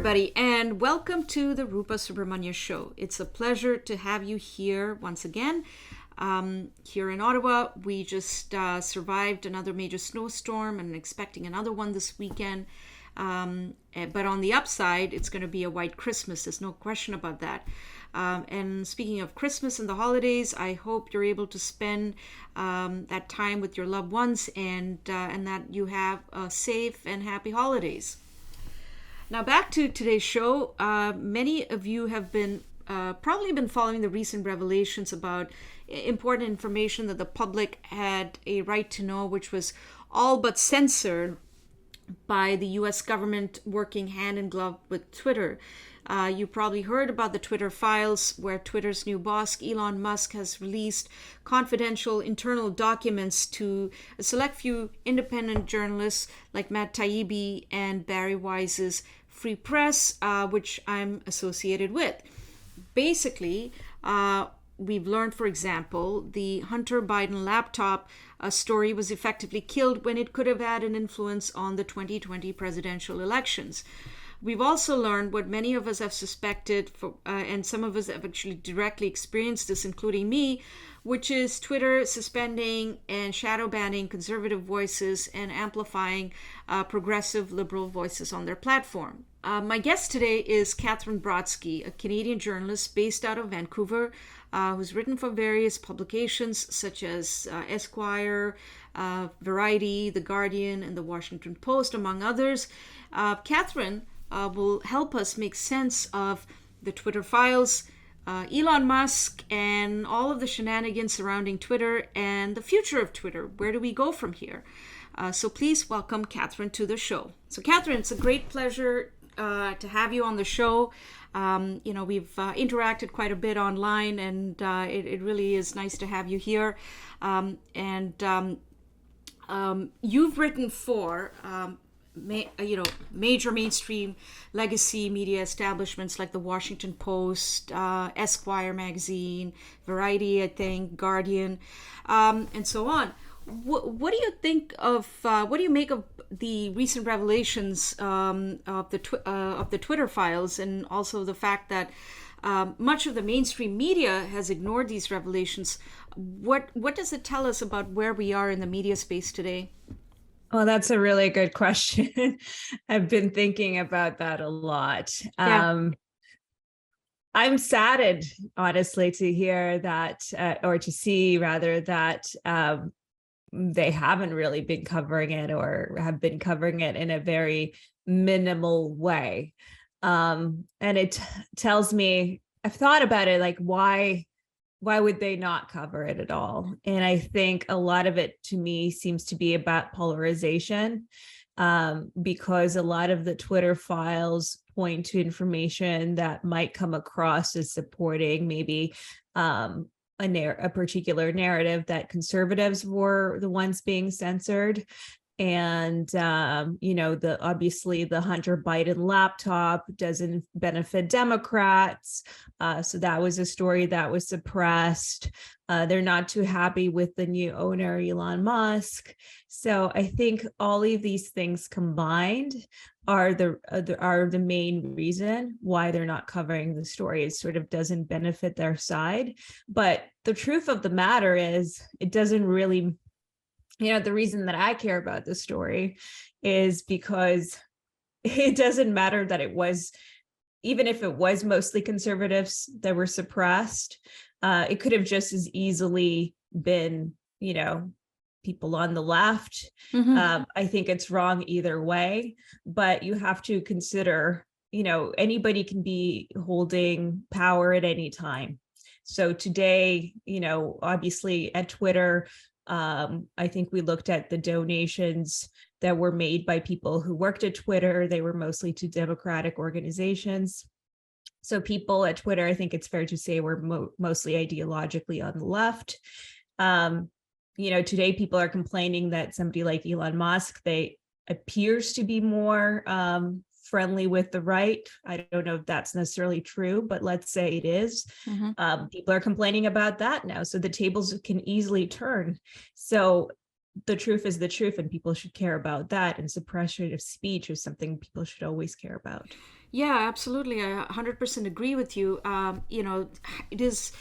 everybody, and welcome to the Rupa Subramanya show. It's a pleasure to have you here once again. Here in Ottawa, we just survived another major snowstorm and expecting another one this weekend. But on the upside, it's going to be a white Christmas. There's no question about that. And speaking of Christmas and the holidays, I hope you're able to spend that time with your loved ones and that you have safe and happy holidays. Now back to today's show. Many of you have probably been following the recent revelations about important information that the public had a right to know, which was all but censored by the US government working hand in glove with Twitter. You probably heard about the Twitter files, where Twitter's new boss, Elon Musk, has released confidential internal documents to a select few independent journalists like Matt Taibbi and Barry Wise's Free Press, which I'm associated with. Basically, we've learned, for example, the Hunter Biden laptop story was effectively killed when it could have had an influence on the 2020 presidential elections. We've also learned what many of us have suspected, and some of us have actually directly experienced this, including me, which is Twitter suspending and shadow banning conservative voices and amplifying progressive liberal voices on their platform. My guest today is Katherine Brodsky, a Canadian journalist based out of Vancouver, who's written for various publications such as Esquire, Variety, The Guardian, and The Washington Post, among others. Katherine will help us make sense of the Twitter files, Elon Musk, and all of the shenanigans surrounding Twitter and the future of Twitter. Where do we go from here? So please welcome Katherine to the show. So Katherine, it's a great pleasure to have you on the show. We've interacted quite a bit online, and it really is nice to have you here. You've written for major mainstream legacy media establishments like the Washington Post, Esquire magazine, Variety, I think, Guardian, and so on. What do you think of? What do you make of the recent revelations of the Twitter files, and also the fact that much of the mainstream media has ignored these revelations? What does it tell us about where we are in the media space today? Well, that's a really good question. I've been thinking about that a lot. Yeah. I'm saddened, honestly, to hear that, or to see rather that they haven't really been covering it, or have been covering it in a very minimal way. And it tells me, I've thought about it, like, why would they not cover it at all? And I think a lot of it, to me, seems to be about polarization, because a lot of the Twitter files point to information that might come across as supporting maybe a particular narrative that conservatives were the ones being censored. And, obviously the Hunter Biden laptop doesn't benefit Democrats. So that was a story that was suppressed. They're not too happy with the new owner, Elon Musk. So I think all of these things combined are the main reason why they're not covering the story. It sort of doesn't benefit their side. But the truth of the matter is, it doesn't really. The reason that I care about this story is because it doesn't matter that it was, even if it was mostly conservatives that were suppressed, it could have just as easily been, people on the left. Mm-hmm. I think it's wrong either way, but you have to consider, anybody can be holding power at any time. So today, obviously at Twitter, I think we looked at the donations that were made by people who worked at Twitter. They were mostly to Democratic organizations. So people at Twitter, I think it's fair to say, were mostly ideologically on the left. Today people are complaining that somebody like Elon Musk, they appears to be more friendly with the right. I don't know if that's necessarily true, but let's say it is. Mm-hmm. People are complaining about that now. So the tables can easily turn. So the truth is the truth, and people should care about that. And suppression of speech is something people should always care about. Yeah, absolutely. I 100% agree with you. It is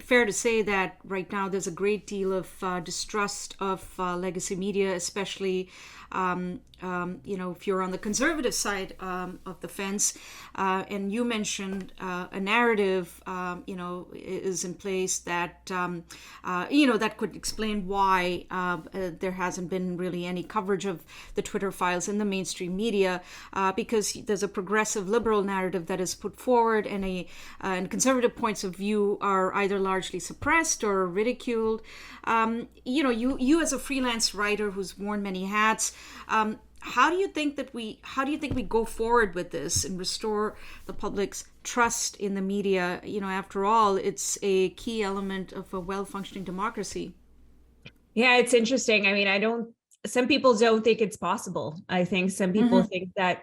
fair to say that right now there's a great deal of distrust of legacy media, especially, if you're on the conservative side of the fence. And you mentioned a narrative, is in place that, that could explain why there hasn't been really any coverage of the Twitter files in the mainstream media, because there's a progressive liberal narrative that is put forward, and conservative points of view are either largely suppressed or ridiculed. You as a freelance writer who's worn many hats, how do you think we go forward with this and restore the public's trust in the media? After all, it's a key element of a well-functioning democracy. Yeah, it's interesting. I mean, some people don't think it's possible. I think some people think that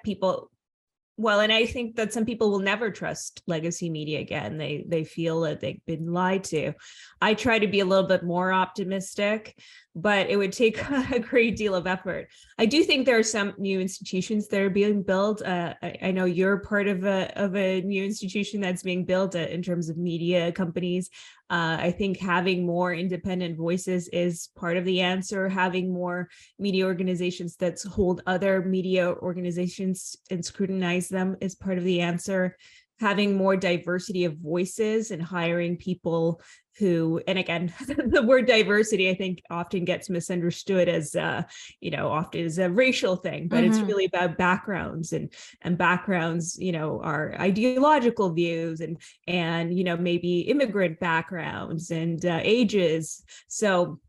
and I think that some people will never trust legacy media again. They feel that they've been lied to. I try to be a little bit more optimistic, but it would take a great deal of effort. I do think there are some new institutions that are being built. I know you're part of a new institution that's being built in terms of media companies. I think having more independent voices is part of the answer. Having more media organizations that hold other media organizations and scrutinize them is part of the answer. Having more diversity of voices and hiring people who, and again, the word diversity, I think, often gets misunderstood as, often as a racial thing, but it's really about backgrounds, and backgrounds, are ideological views and maybe immigrant backgrounds and ages. So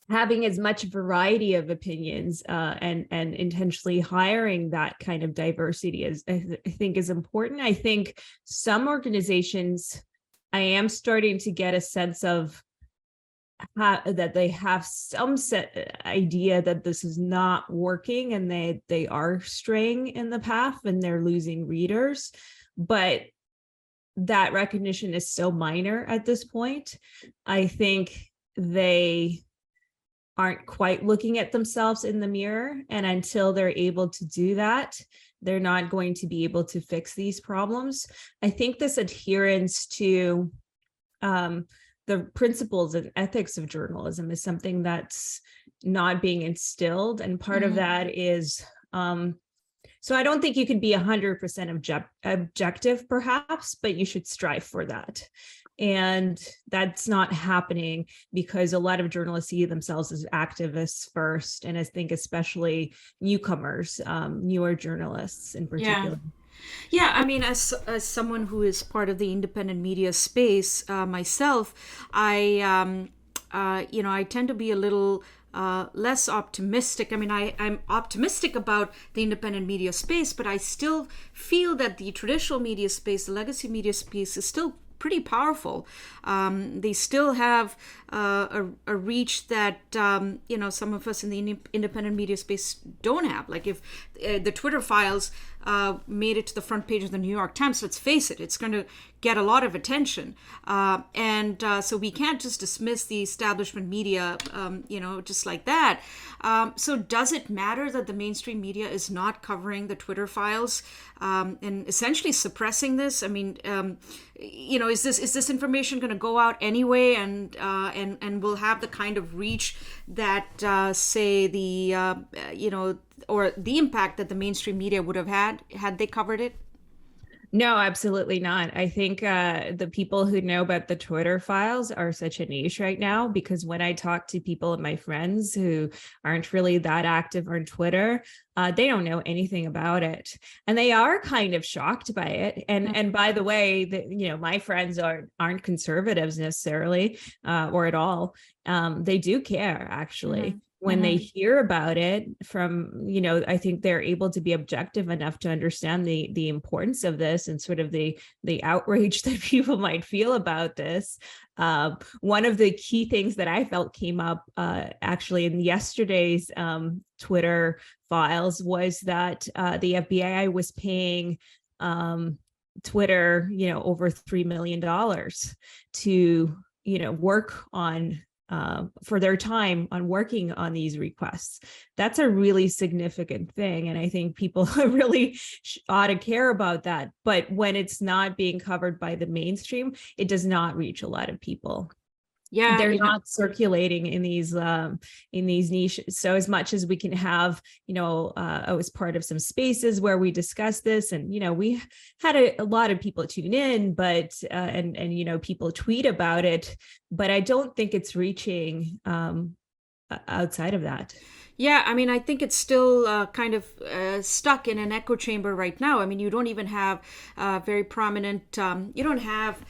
having as much variety of opinions and intentionally hiring that kind of diversity I think is important. I think some organizations, I am starting to get a sense of that they have some idea that this is not working, and they are straying in the path and they're losing readers. But that recognition is so minor at this point. I think they aren't quite looking at themselves in the mirror. And until they're able to do that, they're not going to be able to fix these problems. I think this adherence to the principles and ethics of journalism is something that's not being instilled. And part of that is, so I don't think you can be 100% objective, perhaps, but you should strive for that. And that's not happening because a lot of journalists see themselves as activists first. And I think especially newcomers, newer journalists in particular. Yeah, I mean, as someone who is part of the independent media space myself, I tend to be a little less optimistic. I mean, I'm optimistic about the independent media space, but I still feel that the traditional media space, the legacy media space, is still pretty powerful. They still have a reach that some of us in the independent media space don't have. Like if the Twitter files made it to the front page of the New York Times, let's face it, it's going to get a lot of attention. And so we can't just dismiss the establishment media, just like that. So does it matter that the mainstream media is not covering the Twitter files and essentially suppressing this? I mean, is this information going to go out anyway, and will have the kind of reach that say the or the impact that the mainstream media would have had they covered it? No, absolutely not. I think the people who know about the Twitter files are such a niche right now, because when I talk to people and my friends who aren't really that active on Twitter, they don't know anything about it. And they are kind of shocked by it. And by the way, my friends aren't conservatives necessarily or at all. They do care, actually. When they hear about it from, I think they're able to be objective enough to understand the importance of this and sort of the outrage that people might feel about this. One of the key things that I felt came up actually in yesterday's Twitter files was that the FBI was paying Twitter, over $3 million to, work on for their time on working on these requests. That's a really significant thing. And I think people really ought to care about that. But when it's not being covered by the mainstream, it does not reach a lot of people. Yeah, They're not circulating in these niches. So as much as we can have, I was part of some spaces where we discussed this, and we had a lot of people tune in, but and people tweet about it, but I don't think it's reaching outside of that. Yeah, I mean, I think it's still kind of stuck in an echo chamber right now. I mean, you don't even have very prominent, you don't have,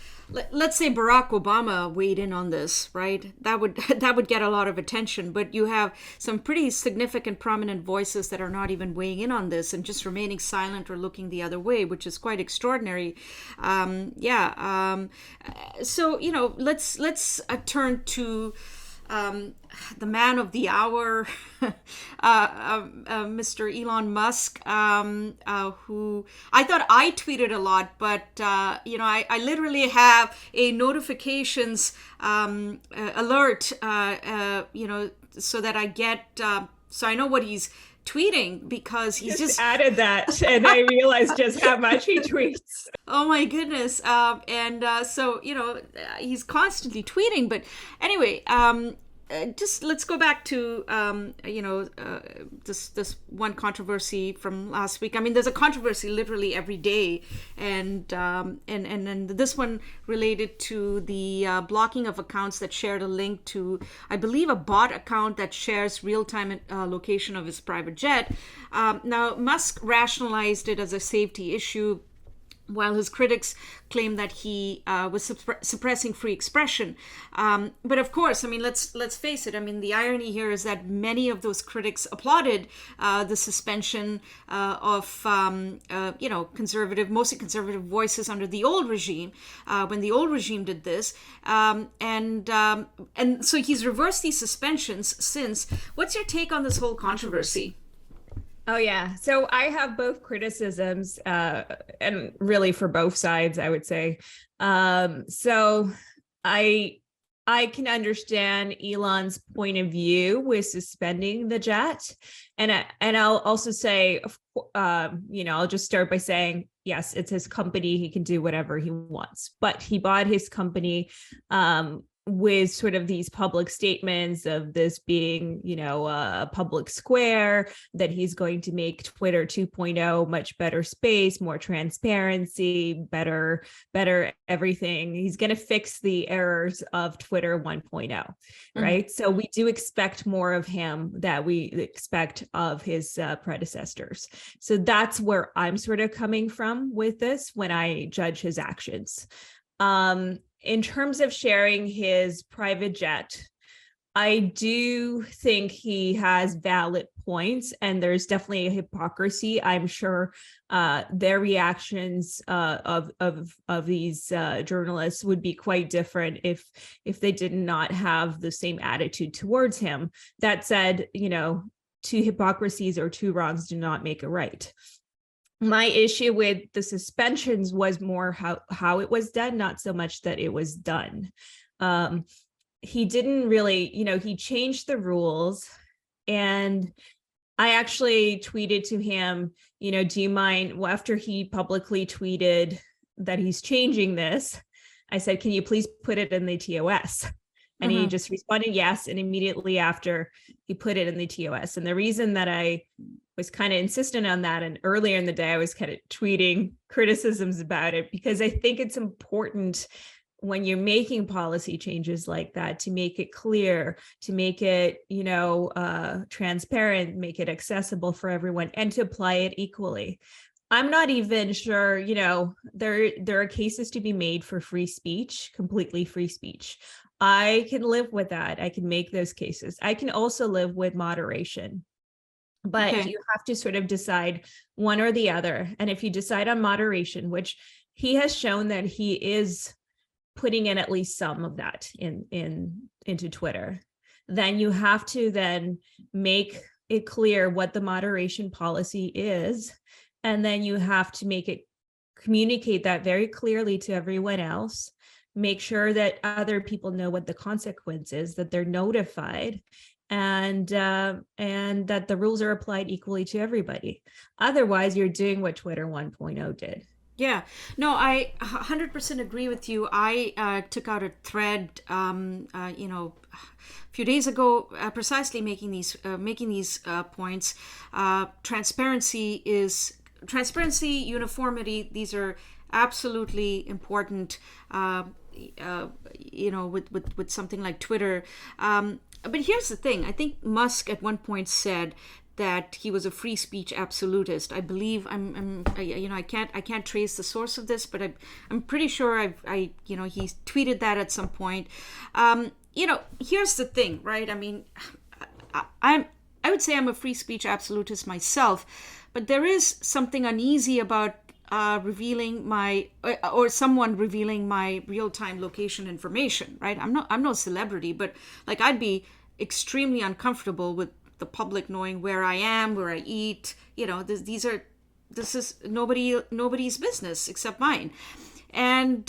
let's say Barack Obama weighed in on this, right? That would that would get a lot of attention, but you have some pretty significant prominent voices that are not even weighing in on this and just remaining silent or looking the other way, which is quite extraordinary. So, let's turn to the man of the hour, Mr. Elon Musk, who I thought I tweeted a lot, but I literally have a notifications alert, so that I get, so I know what he's tweeting, because he's just added that, and I realized just how much he tweets. Oh my goodness. So, he's constantly tweeting, but anyway, just let's go back to this one controversy from last week. I mean, there's a controversy literally every day, and this one related to the blocking of accounts that shared a link to, I believe, a bot account that shares real-time location of his private jet. Now, Musk rationalized it as a safety issue, while his critics claim that he was suppressing free expression. But of course, I mean, let's face it. I mean, the irony here is that many of those critics applauded the suspension of mostly conservative voices under the old regime, when the old regime did this, and so he's reversed these suspensions since. What's your take on this whole controversy? Oh, yeah. So I have both criticisms, and really for both sides, I would say. So I can understand Elon's point of view with suspending the jet. And I'll also say, I'll just start by saying, yes, it's his company. He can do whatever he wants. But he bought his company with sort of these public statements of this being, a public square, that he's going to make Twitter 2.0 much better space, more transparency, better everything. He's going to fix the errors of Twitter 1.0, right? So we do expect more of him that we expect of his predecessors. So that's where I'm sort of coming from with this when I judge his actions. In terms of sharing his private jet, I do think he has valid points, and there's definitely a hypocrisy. I'm sure their reactions of these journalists would be quite different if they did not have the same attitude towards him. That said, two hypocrisies or two wrongs do not make a right. My issue with the suspensions was more how it was done, not so much that it was done. He didn't really, he changed the rules, and I actually tweeted to him, do you mind, well, after he publicly tweeted that he's changing this, I said, can you please put it in the TOS? And he just responded yes, and immediately after he put it in the TOS. And the reason that I was kind of insistent on that, and earlier in the day I was kind of tweeting criticisms about it, because I think it's important when you're making policy changes like that to make it clear, to make it transparent, make it accessible for everyone, and to apply it equally. I'm not even sure, there are cases to be made for free speech, completely free speech. I can live with that. I can make those cases. I can also live with moderation. But you have to sort of decide one or the other. And if you decide on moderation, which he has shown that he is putting in at least some of that into Twitter, then you have to then make it clear what the moderation policy is. And then you have to communicate that very clearly to everyone else. make sure that other people know what the consequence is, that they're notified, and that the rules are applied equally to everybody. Otherwise, you're doing what Twitter 1.0 did. Yeah, no, I 100% agree with you. I took out a thread, a few days ago, precisely making these points. Transparency, uniformity. These are absolutely important. With something like Twitter. But here's the thing. I think Musk at one point said that he was a free speech absolutist. I believe I can't trace the source of this, but I'm pretty sure he tweeted that at some point. Here's the thing, right? I mean, I would say I'm a free speech absolutist myself, but there is something uneasy about revealing or someone revealing my real-time location information, right? I'm no celebrity, but like I'd be extremely uncomfortable with the public knowing where I am, where I eat. This is nobody's business except mine. And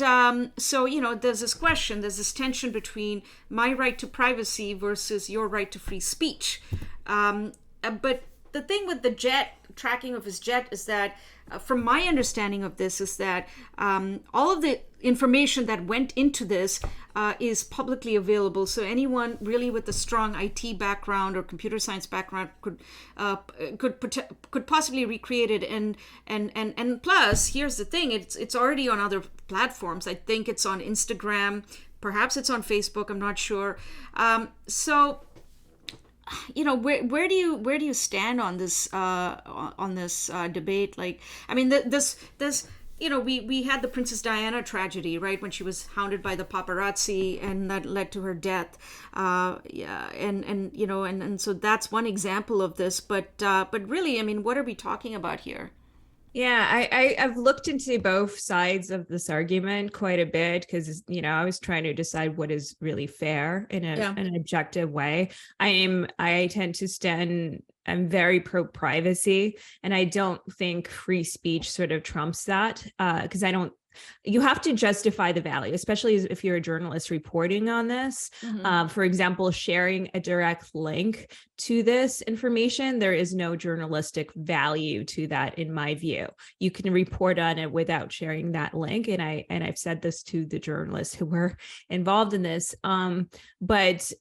so, there's this question, there's this tension between my right to privacy versus your right to free speech. But the thing with the tracking of his jet is that, from my understanding of this, is that all of the information that went into this is publicly available. So anyone really with a strong IT background or computer science background could possibly recreate it. And plus, here's the thing: it's already on other platforms. I think it's on Instagram, perhaps it's on Facebook. I'm not sure. So, where do you stand on this debate? Like, I mean, this we had the Princess Diana tragedy, right, when she was hounded by the paparazzi, and that led to her death. And so that's one example of this. But really, I mean, what are we talking about here? Yeah, I've looked into both sides of this argument quite a bit because, I was trying to decide what is really fair in an objective way. I'm very pro privacy, and I don't think free speech sort of trumps that, because you have to justify the value, especially if you're a journalist reporting on this. Mm-hmm. For example, sharing a direct link to this information, there is no journalistic value to that, in my view. You can report on it without sharing that link, and I've said this to the journalists who were involved in this. But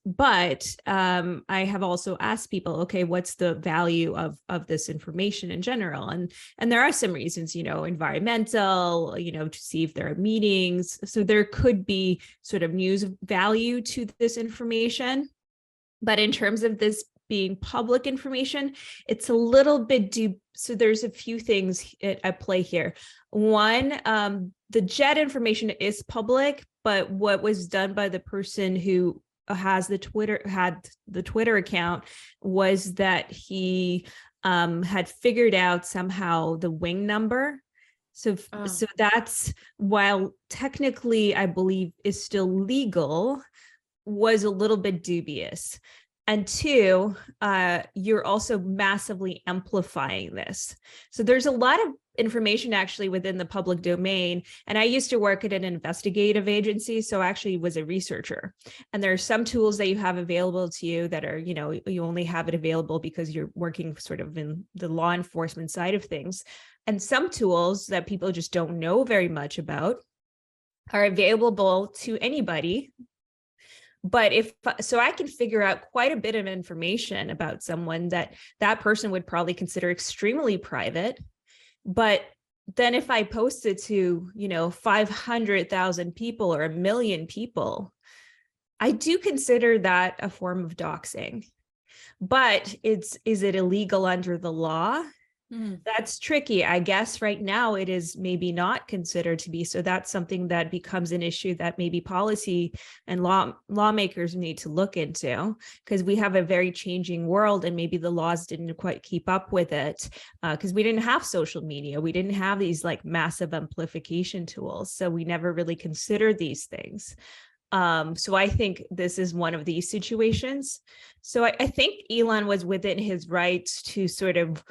I have also asked people, okay, what's the value of this information in general? And there are some reasons, environmental, to see if there are meetings. So there could be sort of news value to this information. But in terms of this being public information, it's a little bit so there's a few things at play here. One, the jet information is public, but what was done by the person who had the Twitter account was that he had figured out somehow the wing number. So that's, while technically I believe is still legal, was a little bit dubious. And two, you're also massively amplifying this. So there's a lot of information actually within the public domain. And I used to work at an investigative agency, so I actually was a researcher. And there are some tools that you have available to you that are, you only have it available because you're working sort of in the law enforcement side of things. And some tools that people just don't know very much about are available to anybody. But I can figure out quite a bit of information about someone that person would probably consider extremely private. But then if I post it to, 500,000 people or 1 million people, I do consider that a form of doxing. But is it illegal under the law? That's tricky. I guess right now it is maybe not considered to be. So that's something that becomes an issue that maybe policy and lawmakers need to look into, because we have a very changing world and maybe the laws didn't quite keep up with it, because we didn't have social media. We didn't have these like massive amplification tools. So we never really considered these things. So I think this is one of these situations. So I think Elon was within his rights to sort of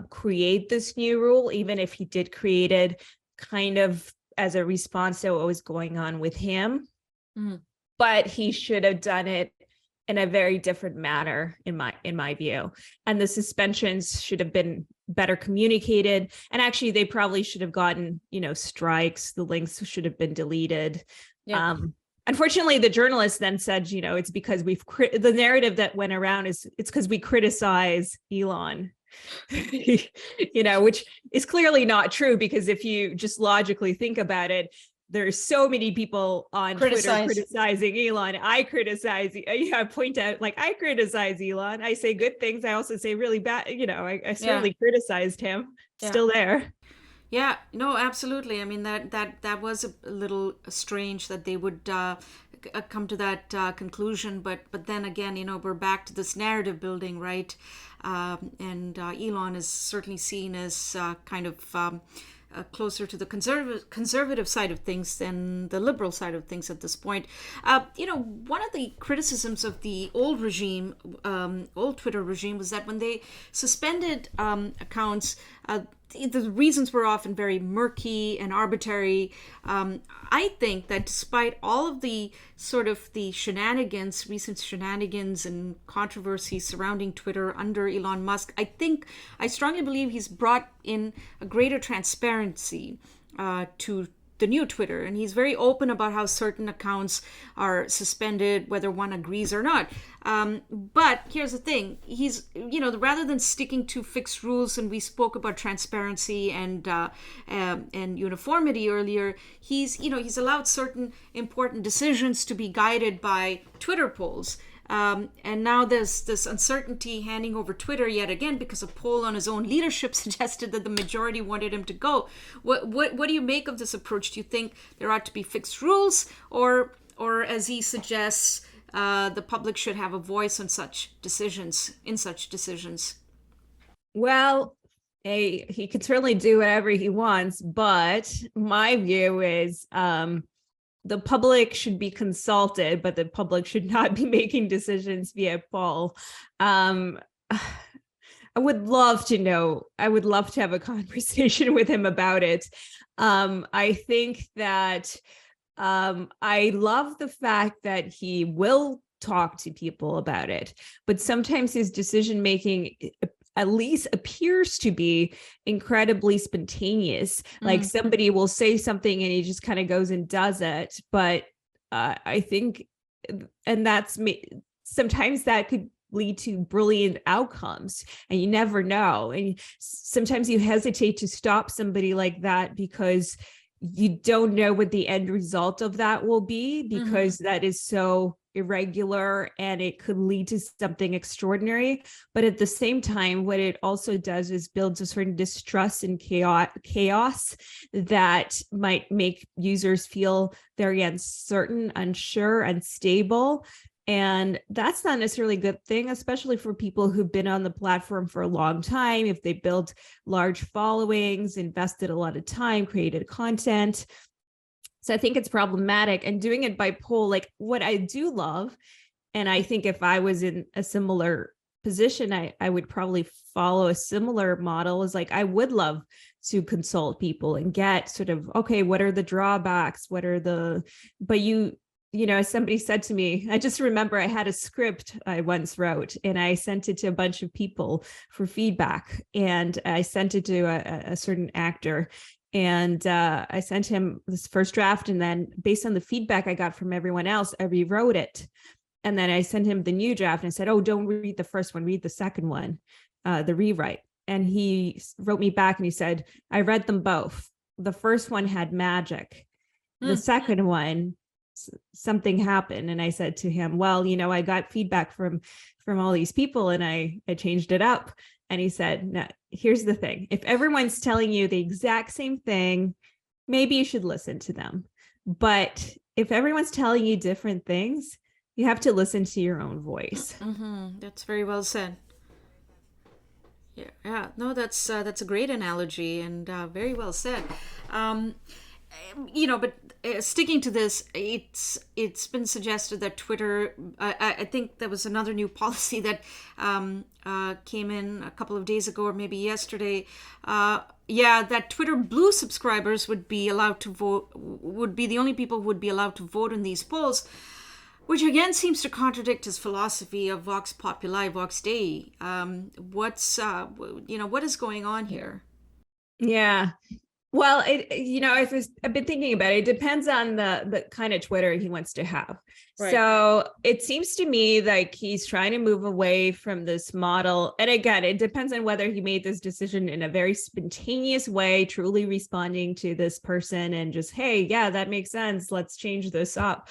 create this new rule, even if he did create it kind of as a response to what was going on with him. Mm. But he should have done it in a very different manner, in my view. And the suspensions should have been better communicated. And actually, they probably should have gotten, strikes. The links should have been deleted. Yeah. Unfortunately, the journalist then said, it's because the narrative that went around is it's because we criticize Elon, which is clearly not true, because if you just logically think about it, there's so many people on Twitter criticizing Elon. I criticize, I point out, like, I criticize Elon. I say good things. I also say really bad, I certainly criticized him. Still there. Yeah, no, absolutely. I mean, that was a little strange that they would come to that conclusion. But then again, we're back to this narrative building, right? And Elon is certainly seen as kind of closer to the conservative side of things than the liberal side of things at this point. One of the criticisms of the old regime, old Twitter regime, was that when they suspended accounts, the reasons were often very murky and arbitrary. I think that despite all of the sort of the recent shenanigans and controversies surrounding Twitter under Elon Musk, I strongly believe he's brought in a greater transparency to the new Twitter, and he's very open about how certain accounts are suspended, whether one agrees or not. But here's the thing: he's, rather than sticking to fixed rules, and we spoke about transparency and uniformity earlier, he's allowed certain important decisions to be guided by Twitter polls. And now there's this uncertainty handing over Twitter yet again, because a poll on his own leadership suggested that the majority wanted him to go. What do you make of this approach? Do you think there ought to be fixed rules, or as he suggests, the public should have a voice on such decisions? Well, he could certainly do whatever he wants, but my view is the public should be consulted, but the public should not be making decisions via poll. I would love to have a conversation with him about it. I think that I love the fact that he will talk to people about it, but sometimes his decision making at least appears to be incredibly spontaneous. Like somebody will say something and he just kind of goes and does it. But I think, and sometimes that could lead to brilliant outcomes, and you never know. And sometimes you hesitate to stop somebody like that because you don't know what the end result of that will be, because that is so irregular and it could lead to something extraordinary. But at the same time, what it also does is builds a certain distrust and chaos that might make users feel very uncertain, unsure, unstable. And that's not necessarily a good thing, especially for people who've been on the platform for a long time. If they built large followings, invested a lot of time, created content. So I think it's problematic. And doing it by poll, like what I do love, and I think if I was in a similar position, I would probably follow a similar model, is like I would love to consult people and get sort of, okay, what are the drawbacks? But as somebody said to me, I just remember I had a script I once wrote and I sent it to a bunch of people for feedback, and I sent it to a certain actor. And I sent him this first draft, and then based on the feedback I got from everyone else, I rewrote it. And then I sent him the new draft and I said, oh, don't read the first one, read the second one, the rewrite. And he wrote me back and he said, I read them both. The first one had magic. The second one, something happened. And I said to him, well, I got feedback from all these people and I changed it up. And he said, no, here's the thing. If everyone's telling you the exact same thing, maybe you should listen to them. But if everyone's telling you different things, you have to listen to your own voice. That's very well said. Yeah. No, that's a great analogy and very well said. But sticking to this, it's been suggested that Twitter. I think there was another new policy that came in a couple of days ago, or maybe yesterday. That Twitter Blue subscribers would be allowed to vote. Would be the only people who would be allowed to vote in these polls, which again seems to contradict his philosophy of Vox Populi, Vox Dei. What is going on here? Yeah. Well, I've been thinking about it. It depends on the kind of Twitter he wants to have. Right. So it seems to me like he's trying to move away from this model. And again, it depends on whether he made this decision in a very spontaneous way, truly responding to this person and just, hey, yeah, that makes sense. Let's change this up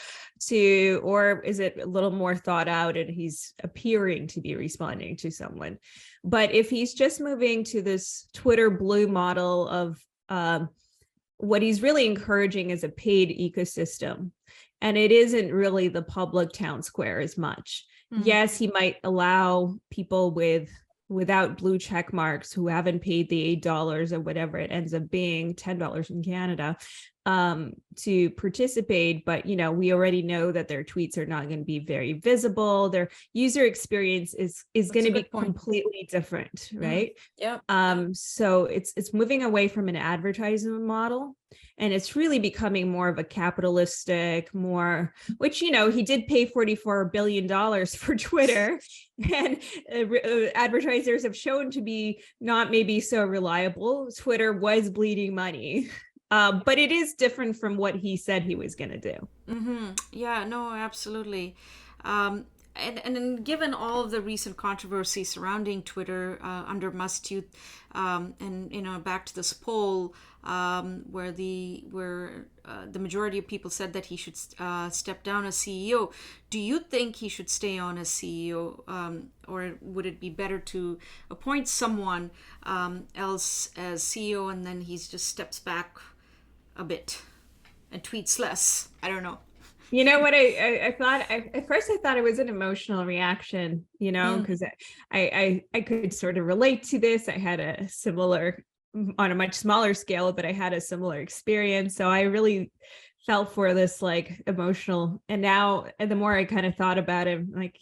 or is it a little more thought out and he's appearing to be responding to someone? But if he's just moving to this Twitter Blue model of what he's really encouraging is a paid ecosystem. And it isn't really the public town square as much. Mm-hmm. Yes, he might allow people without blue check marks who haven't paid the $8 or whatever it ends up being, $10 in Canada, to participate. But, we already know that their tweets are not going to be very visible. Their user experience is going to be completely different, right? Yeah. So it's moving away from an advertising model. And it's really becoming more of a capitalistic, which, he did pay $44 billion for Twitter. And advertisers have shown to be not maybe so reliable. Twitter was bleeding money. But it is different from what he said he was going to do. Mm-hmm. Yeah, no, absolutely. And given all of the recent controversy surrounding Twitter under Musk's youth, and back to this poll where the majority of people said that he should step down as CEO, do you think he should stay on as CEO, or would it be better to appoint someone else as CEO and then he just steps back a bit and tweets less? I don't know. You know what I thought? At first I thought it was an emotional reaction, because I could sort of relate to this. I had a similar, on a much smaller scale, but I had a similar experience. So I really felt for this like emotional. And now, and the more I kind of thought about it, like,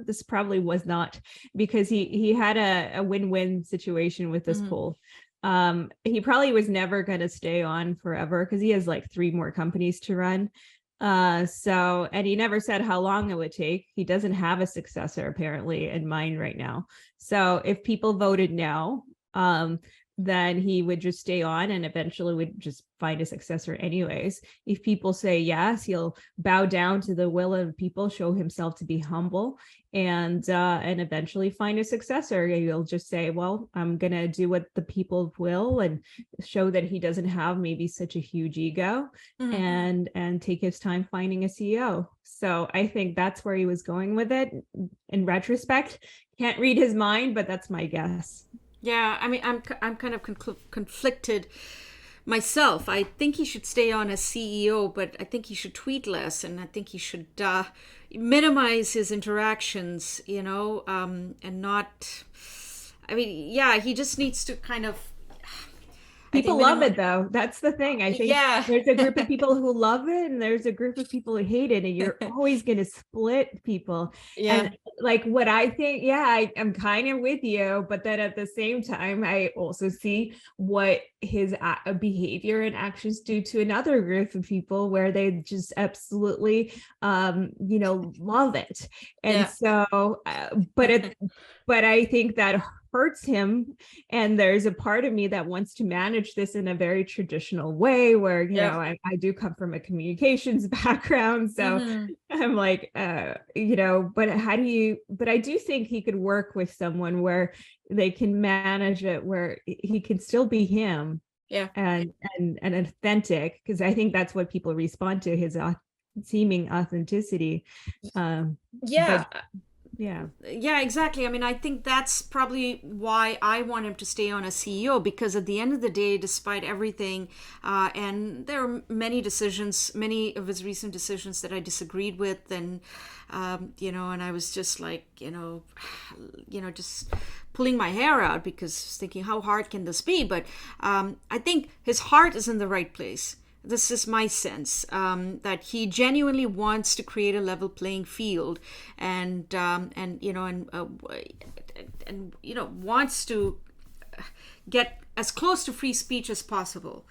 this probably was not, because he had a win-win situation with this poll. He probably was never going to stay on forever because he has like 3 more companies to run. And he never said how long it would take. He doesn't have a successor apparently in mind right now. So if people voted no, then he would just stay on and eventually would just find a successor anyways. If people say yes, he'll bow down to the will of people, show himself to be humble, and eventually find a successor. He'll just say, well, I'm going to do what the people will, and show that he doesn't have maybe such a huge ego, and take his time finding a CEO. So I think that's where he was going with it. In retrospect, can't read his mind, but that's my guess. Yeah, I mean, I'm kind of conflicted myself. I think he should stay on as CEO, but I think he should tweet less, and I think he should minimize his interactions, and not. I mean, yeah, he just needs to kind of. People love it though. That's the thing. I think there's a group of people who love it and there's a group of people who hate it, and you're always going to split people. Yeah. And like what I think, I'm kind of with you, but then at the same time, I also see what his behavior and actions do to another group of people where they just absolutely, love it. And so, but I think that hurts him, and there's a part of me that wants to manage this in a very traditional way where I do come from a communications background, so I'm like but I do think he could work with someone where they can manage it where he can still be him and authentic, because I think that's what people respond to, his seeming authenticity. Yeah, exactly. I mean, I think that's probably why I want him to stay on as CEO, because at the end of the day, despite everything, and there are many of his recent decisions that I disagreed with, and and I was just like, just pulling my hair out because I was thinking, how hard can this be? But I think his heart is in the right place. This is my sense, that he genuinely wants to create a level playing field, and you know, and you know, wants to get as close to free speech as possible,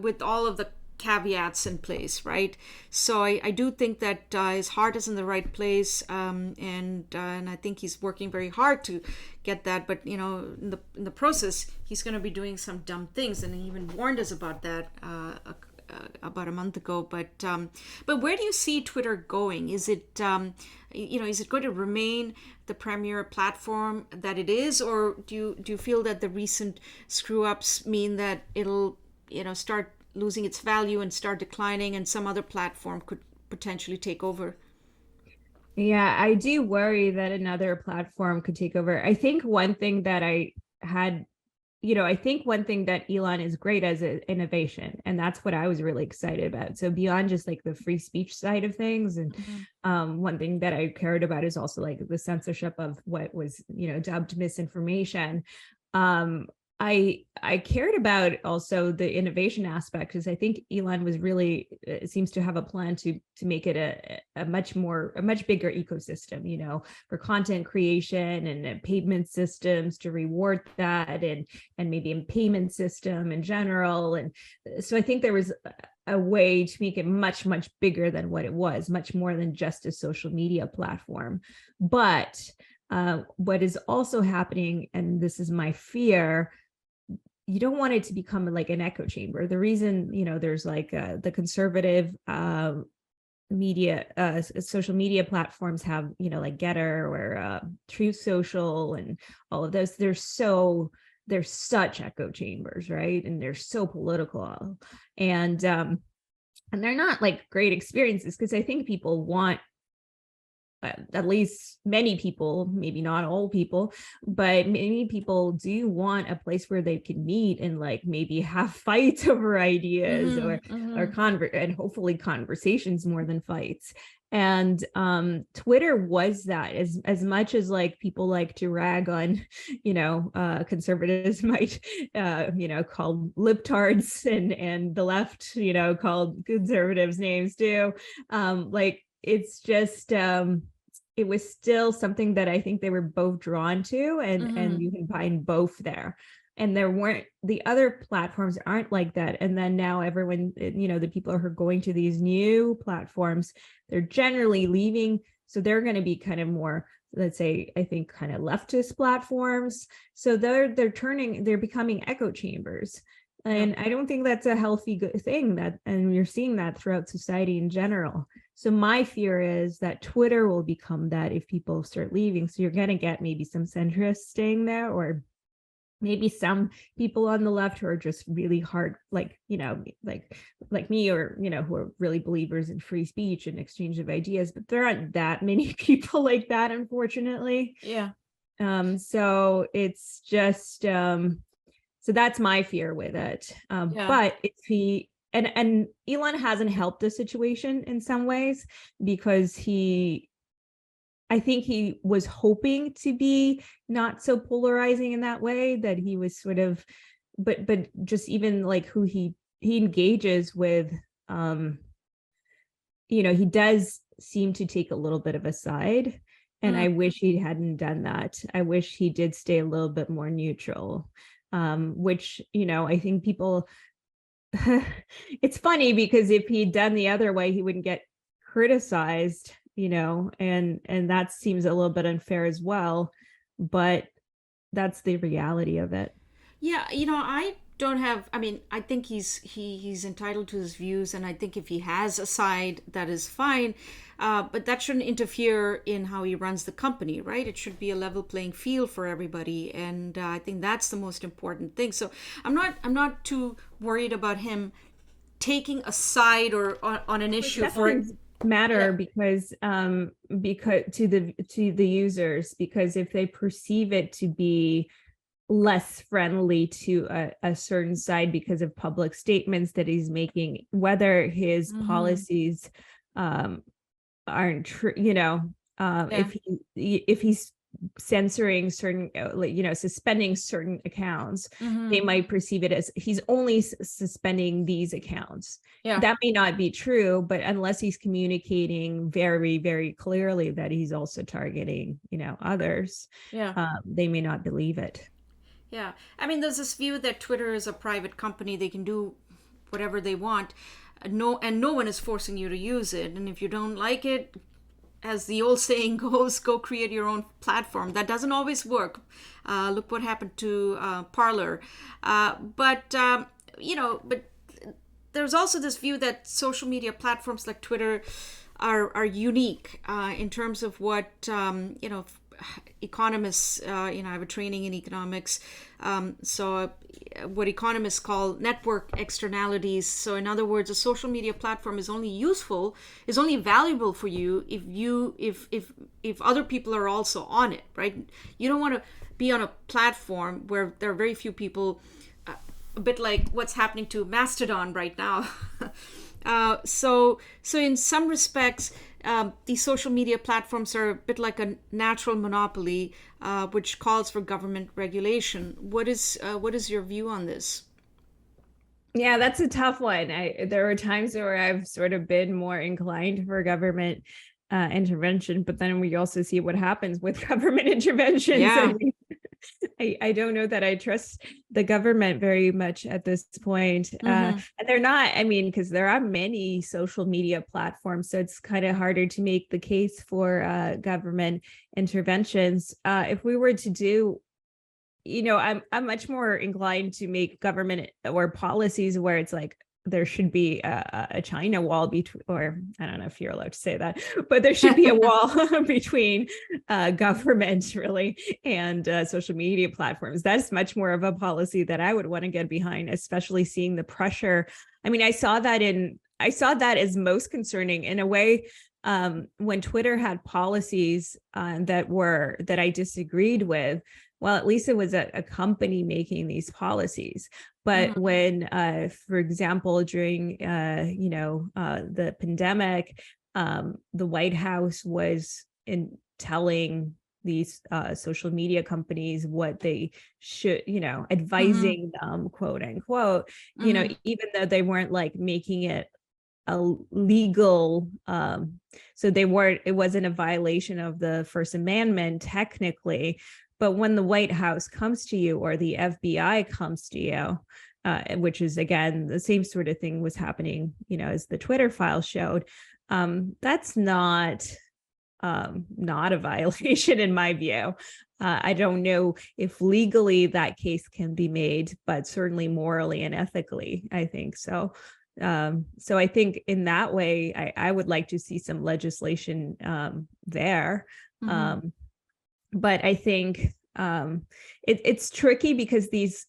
with all of the caveats in place, right? So I do think that his heart is in the right place, and I think he's working very hard to get that. But you know, in the process, he's going to be doing some dumb things, and he even warned us about that about a month ago. But where do you see Twitter going? Is it you know, is it going to remain the premier platform that it is, or do you feel that the recent screw ups mean that it'll, you know, start losing its value and start declining, and some other platform could potentially take over? Yeah, I do worry that another platform could take over. I think one thing that I think one thing that Elon is great as is innovation, and that's what I was really excited about. So beyond just like the free speech side of things, and one thing that I cared about is also like the censorship of what was, you know, dubbed misinformation. Um, I cared about also the innovation aspect, because I think Elon was really seems to have a plan to make it a much bigger ecosystem, you know, for content creation and payment systems to reward that, and maybe a payment system in general. And so I think there was a way to make it much bigger than what it was, much more than just a social media platform. But what is also happening, and this is my fear, you don't want it to become like an echo chamber. The reason, you know, there's like the conservative media, social media platforms have, you know, like Getter or Truth Social and all of those. They're such echo chambers, right? And they're so political, and they're not like great experiences, because I think people want, at least many people, maybe not all people, but many people do want a place where they can meet and like maybe have fights over ideas, and hopefully conversations more than fights. And Twitter was that, as much as like people like to rag on, you know, conservatives might you know, call libtards, and the left, you know, called conservatives names too. Like it's just it was still something that I think they were both drawn to, and you can find both there. And there weren't, the other platforms aren't like that. And then now everyone, you know, the people who are going to these new platforms, they're generally leaving. So they're going to be kind of more, let's say, I think kind of leftist platforms. So they're becoming echo chambers. And I don't think that's a healthy good thing, and you're seeing that throughout society in general. So my fear is that Twitter will become that if people start leaving. So you're going to get maybe some centrists staying there, or maybe some people on the left who are just really hard, like, you know, like me, or, you know, who are really believers in free speech and exchange of ideas. But there aren't that many people like that, unfortunately. Yeah. So it's just so that's my fear with it. But if he, and Elon hasn't helped the situation in some ways, because I think he was hoping to be not so polarizing in that way, that he was sort of, but just even like who he engages with, you know, he does seem to take a little bit of a side. And I wish he hadn't done that. I wish he did stay a little bit more neutral. Which, you know, I think people, it's funny, because if he'd done the other way, he wouldn't get criticized, you know, and that seems a little bit unfair as well, but that's the reality of it. Yeah, you know, I don't have. I mean, I think he's entitled to his views, and I think if he has a side, that is fine. But that shouldn't interfere in how he runs the company, right? It should be a level playing field for everybody, and I think that's the most important thing. So I'm not too worried about him taking a side or on an issue for matter, because to the users, because if they perceive it to be less friendly to a certain side because of public statements that he's making, whether his policies aren't true, you know, if he's censoring certain, suspending certain accounts, they might perceive it as he's only suspending these accounts. Yeah. That may not be true, but unless he's communicating very, very clearly that he's also targeting, others, they may not believe it. Yeah. I mean, there's this view that Twitter is a private company. They can do whatever they want. No one is forcing you to use it. And if you don't like it, as the old saying goes, go create your own platform. That doesn't always work. Look what happened to Parler. But there's also this view that social media platforms like Twitter are unique in terms of what, economists, I have a training in economics, so what economists call network externalities. So in other words, a social media platform is only valuable for you if other people are also on it, right? You don't want to be on a platform where there are very few people, a bit like what's happening to Mastodon right now. So in some respects, these social media platforms are a bit like a natural monopoly, which calls for government regulation. What is your view on this? Yeah, that's a tough one. There are times where I've sort of been more inclined for government intervention, but then we also see what happens with government interventions. Yeah. I don't know that I trust the government very much at this point. And they're not, because there are many social media platforms, so it's kind of harder to make the case for government interventions. If we were to do, I'm much more inclined to make government or policies where it's like, there should be a China wall between, or I don't know if you're allowed to say that, but there should be a wall between government really and social media platforms. That's much more of a policy that I would want to get behind, especially seeing the pressure. I saw that as most concerning in a way when Twitter had policies that I disagreed with. Well, at least it was a company making these policies. But when, for example, during, the pandemic, the White House was telling these social media companies what they should, advising them, quote unquote, even though they weren't like making it a legal, so it wasn't a violation of the First Amendment technically. But when the White House comes to you or the FBI comes to you, which is, again, the same sort of thing was happening, as the Twitter file showed, that's not a violation in my view. I don't know if legally that case can be made, but certainly morally and ethically, I think so. So I think in that way, I would like to see some legislation there. But I think it's tricky because these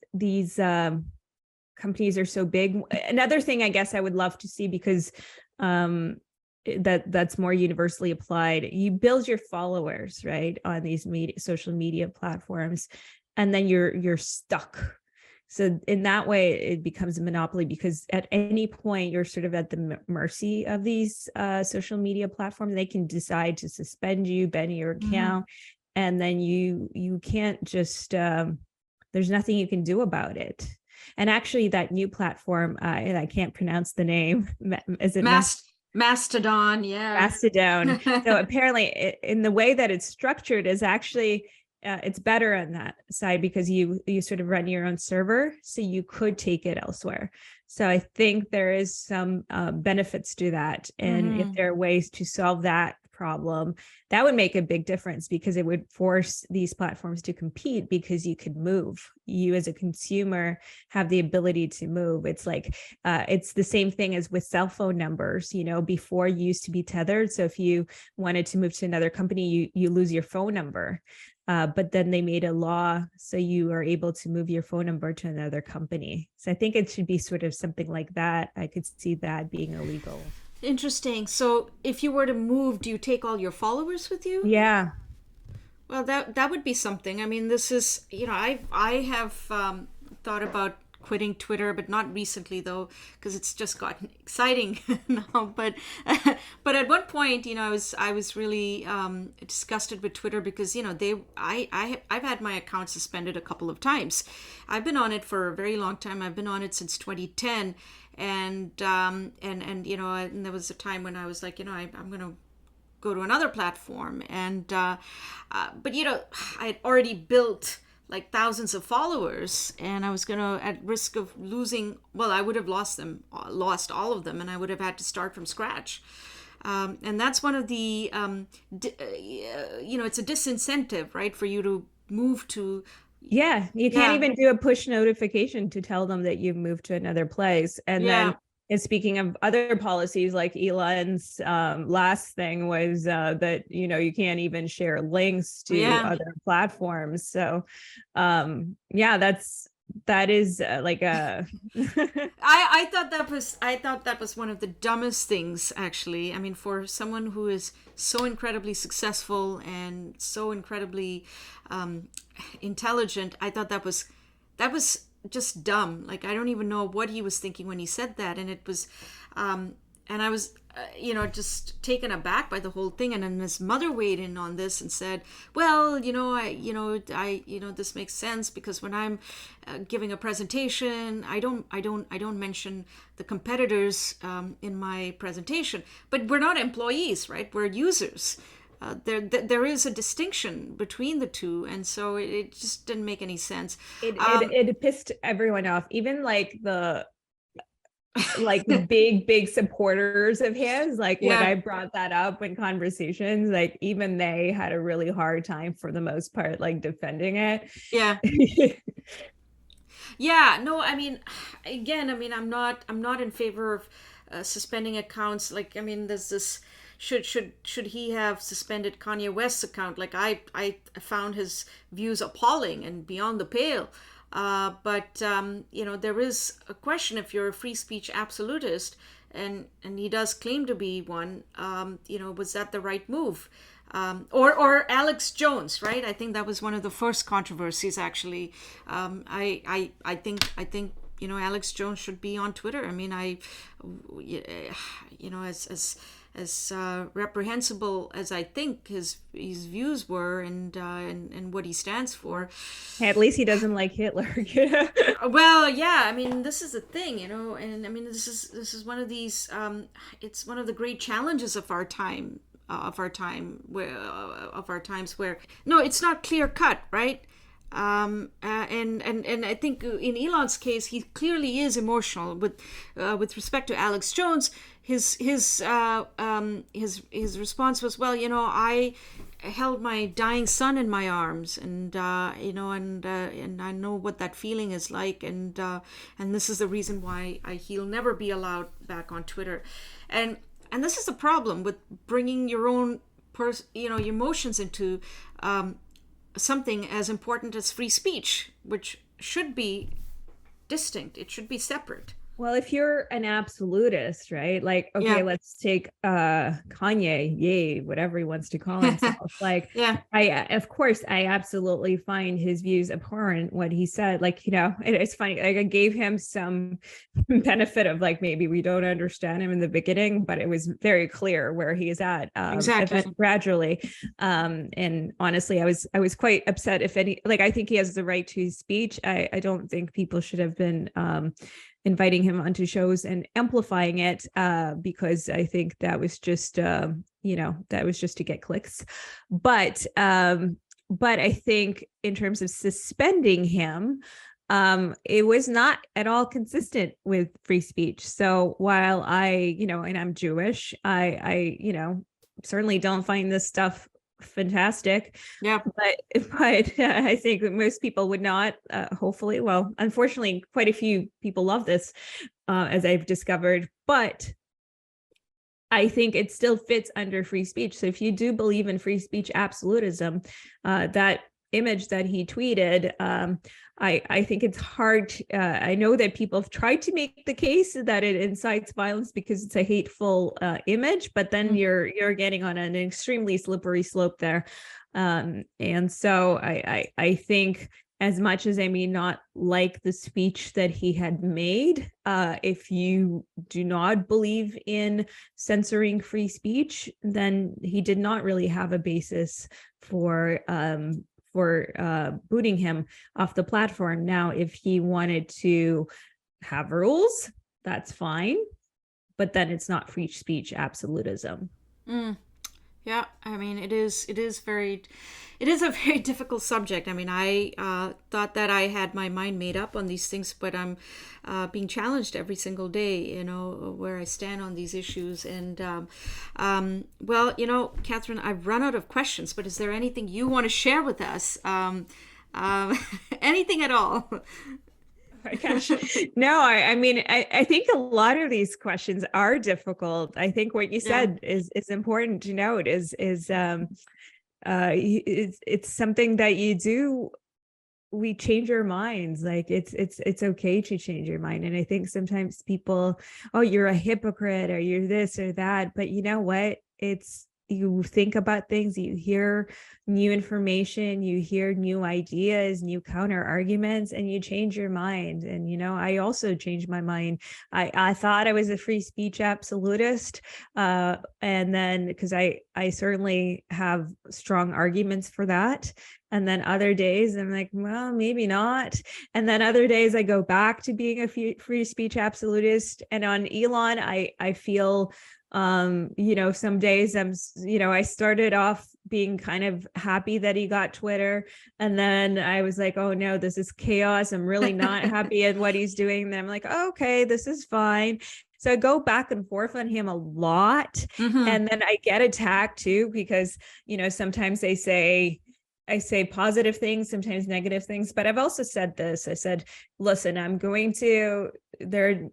companies are so big. Another thing I guess I would love to see, because that's more universally applied, you build your followers, right, on these social media platforms, and then you're stuck. So in that way, it becomes a monopoly, because at any point you're sort of at the mercy of these social media platforms. They can decide to suspend you, ban your account. And then you can't just, there's nothing you can do about it. And actually that new platform, and I can't pronounce the name, is it Mastodon? Yeah. Mastodon. So apparently in the way that it's structured is actually, it's better on that side, because you sort of run your own server, so you could take it elsewhere. So I think there is some benefits to that. And if there are ways to solve that problem, that would make a big difference, because it would force these platforms to compete, because you could move. You as a consumer have the ability to move. It's like, it's the same thing as with cell phone numbers. Before you used to be tethered. So if you wanted to move to another company, you lose your phone number. But then they made a law so you are able to move your phone number to another company. So I think it should be sort of something like that. I could see that being illegal. Interesting. So if you were to move, do you take all your followers with you? Yeah. Well, that would be something. This is, I have thought about quitting Twitter, but not recently though, because it's just gotten exciting now. But but at one point, I was really disgusted with Twitter because I've had my account suspended a couple of times. I've been on it for a very long time. I've been on it since 2010, and there was a time when I was like, I'm going to go to another platform, and but I had already built like thousands of followers, and I was gonna, at risk of losing, well, I would have lost all of them, and I would have had to start from scratch. And that's one of the it's a disincentive, right, for you to move to. Yeah, you can't even do a push notification to tell them that you've moved to another place. And then, and speaking of other policies, like Elon's last thing was that, you can't even share links to other platforms. So that is like a I thought that was one of the dumbest things, actually. I mean, for someone who is so incredibly successful and so incredibly intelligent, I thought that was just dumb. Like, I don't even know what he was thinking when he said that. And it was and I was just taken aback by the whole thing. And then his mother weighed in on this and said, well, this makes sense because when I'm giving a presentation, I don't mention the competitors in my presentation. But we're not employees, right? We're users. There is a distinction between the two, and so it just didn't make any sense. It pissed everyone off, even like the big supporters of his. Like when I brought that up in conversations, like even they had a really hard time for the most part, like defending it. No, I mean, again, I'm not in favor of suspending accounts. Like, I mean, there's this. Should he have suspended Kanye West's account? Like, I found his views appalling and beyond the pale. But there is a question, if you're a free speech absolutist, and he does claim to be one, was that the right move? Or Alex Jones, right? I think that was one of the first controversies, actually. I think Alex Jones should be on Twitter. I mean, as reprehensible as I think his views were, and what he stands for. At least he doesn't like Hitler. Well, yeah. I mean, this is the thing, and I mean, this is one of these. It's one of the great challenges of our time. Of our times where no, it's not clear cut, right? And I think in Elon's case, he clearly is emotional with respect to Alex Jones. His response was, well, I held my dying son in my arms, and and I know what that feeling is like, and this is the reason why he'll never be allowed back on Twitter, and this is the problem with bringing your own your emotions into something as important as free speech, which should be distinct. It should be separate. Well, if you're an absolutist, right? Like, okay, let's take Kanye, whatever he wants to call himself. Like, of course, I absolutely find his views abhorrent, what he said. Like, it's funny. Like, I gave him some benefit of, like, maybe we don't understand him in the beginning, but it was very clear where he is at exactly gradually. And honestly, I was quite upset. I think he has the right to speech. I don't think people should have been inviting him onto shows and amplifying it, because I think that was just that was just to get clicks. But I think in terms of suspending him, it was not at all consistent with free speech. So while and I'm Jewish, I certainly don't find this stuff fantastic, but I think that most people would not, hopefully. Well, unfortunately, quite a few people love this, as I've discovered, but I think it still fits under free speech. So if you do believe in free speech absolutism, that image that he tweeted, I think it's hard. I know that people have tried to make the case that it incites violence because it's a hateful image, but then you're getting on an extremely slippery slope there. And so I think as much as I may not like the speech that he had made, if you do not believe in censoring free speech, then he did not really have a basis for booting him off the platform. Now, if he wanted to have rules, that's fine, but then it's not free speech absolutism. Yeah, I mean, it is a very difficult subject. I mean, I thought that I had my mind made up on these things, but I'm being challenged every single day, where I stand on these issues. And well, Katherine, I've run out of questions, but is there anything you want to share with us? Anything at all? Oh my gosh. No, I mean, I think a lot of these questions are difficult. I think what you said is important to note is it's something that you do. We change our minds. Like it's okay to change your mind. And I think sometimes people, oh, you're a hypocrite or you're this or that. But you know what? You think about things, you hear new information, you hear new ideas, new counter arguments, and you change your mind. And, I also changed my mind. I thought I was a free speech absolutist. And then, because I certainly have strong arguments for that. And then other days I'm like, well, maybe not. And then other days I go back to being a free speech absolutist. And on Elon, I feel, some days I started off being kind of happy that he got Twitter. And then I was like, oh no, this is chaos. I'm really not happy at what he's doing. And then I'm like, oh, okay, this is fine. So I go back and forth on him a lot. Mm-hmm. And then I get attacked too, because, sometimes I say positive things, sometimes negative things, but I've also said this. I said, listen, I'm going to defend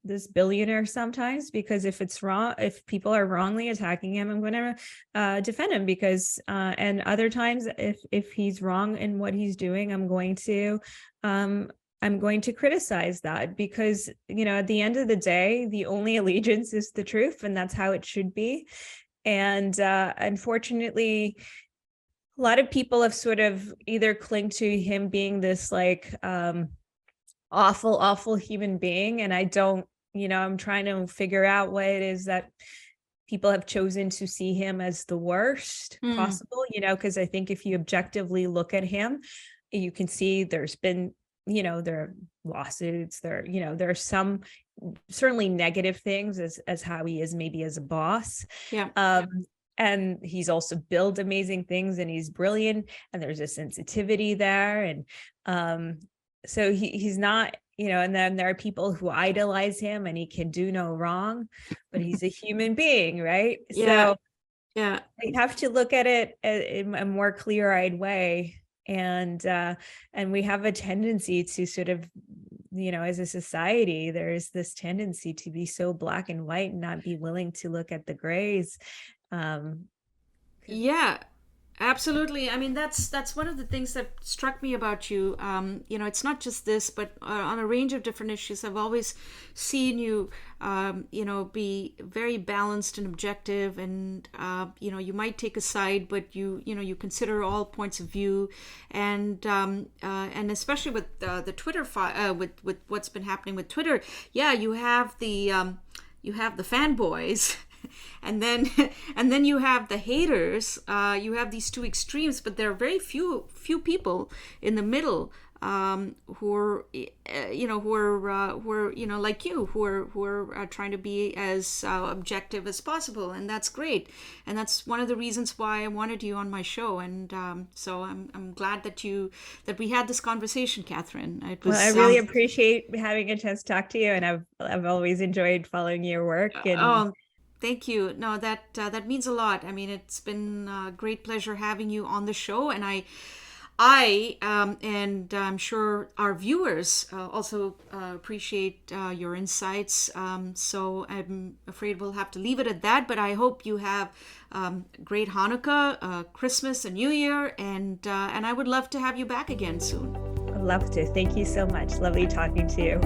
this billionaire sometimes, because if it's wrong, if people are wrongly attacking him, I'm going to defend him because, and other times if he's wrong in what he's doing, I'm going to criticize that because, at the end of the day, the only allegiance is the truth, and that's how it should be. And unfortunately, a lot of people have sort of either clung to him being this like awful human being. And I don't, I'm trying to figure out what it is that people have chosen to see him as the worst possible, because I think if you objectively look at him, you can see there's been, there are lawsuits, there are some certainly negative things as how he is maybe as a boss. Yeah. And he's also built amazing things and he's brilliant and there's a sensitivity there. And so he's not, and then there are people who idolize him and he can do no wrong, but he's a human being, right? Yeah. So yeah, I have to look at it in a more clear-eyed way. And we have a tendency to sort of, as a society, there's this tendency to be so black and white and not be willing to look at the grays. Yeah, absolutely. I mean, that's one of the things that struck me about you. It's not just this, but on a range of different issues, I've always seen you, be very balanced and objective, and you might take a side, but you consider all points of view, and especially with the Twitter with what's been happening with Twitter. Yeah, you have the fanboys. And then you have the haters. You have these two extremes, but there are very few people in the middle who are like you, who are trying to be as objective as possible, and that's great. And that's one of the reasons why I wanted you on my show. And so I'm glad that we had this conversation, Katherine. I really appreciate having a chance to talk to you, and I've always enjoyed following your work. And thank you. No, that means a lot. I mean, it's been a great pleasure having you on the show, and and I'm sure our viewers also appreciate your insights. So I'm afraid we'll have to leave it at that. But I hope you have great Hanukkah, Christmas, and New Year, and I would love to have you back again soon. I'd love to. Thank you so much. Lovely talking to you.